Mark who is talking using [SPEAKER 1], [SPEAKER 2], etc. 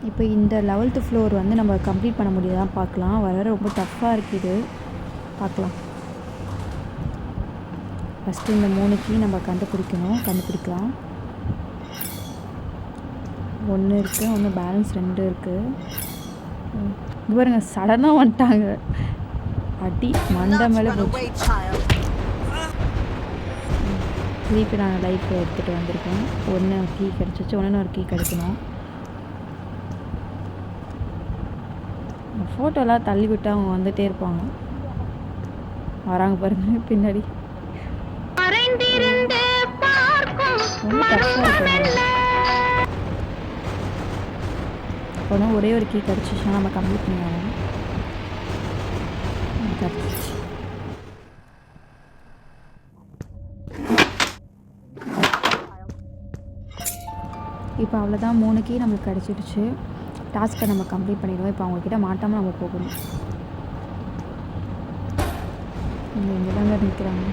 [SPEAKER 1] இப்போ இந்த 11th floor வந்து நம்ம கம்ப்ளீட் பண்ண முடியுதான் பார்க்கலாம். வர ரொம்ப டஃப்பாக இருக்குது, பார்க்கலாம். ஃபஸ்ட்டு இந்த 3 கீ நம்ம கண்டுபிடிக்கலாம். 1 இருக்குது, ஒன்று பேலன்ஸ் 2 இருக்குது. இது பாருங்க, சடனாக வந்துட்டாங்க, அடி மண்டை மேலே போச்சு. திருப்பி நாங்கள் லைஃப் எடுத்துகிட்டு வந்திருக்கோம். 1 கீ கிடச்சிச்சு, ஒரு கீ கிடைக்கணும். ஃபோட்டோலாம் தள்ளி விட்டு அவங்க வந்துகிட்டே இருப்பாங்க. வராங்க பாருங்க பின்னாடி. ரொம்ப டஃப்பாக இருக்கு. அப்போதான் ஒரே ஒரு கீ கிடச்சிச்சுன்னா நம்ம கம்ப்ளீட் பண்ணிடுவோம். கிடச்சிச்சு. இப்போ அவ்வளோதான், 3 கீ நம்மளுக்கு கிடச்சிடுச்சு. டாஸ்க்கை நம்ம கம்ப்ளீட் பண்ணிடுவோம். இப்போ அவங்கக்கிட்ட மாட்டாமல் நம்ம போகணும். இங்கே தாங்க நிற்கிறாங்க.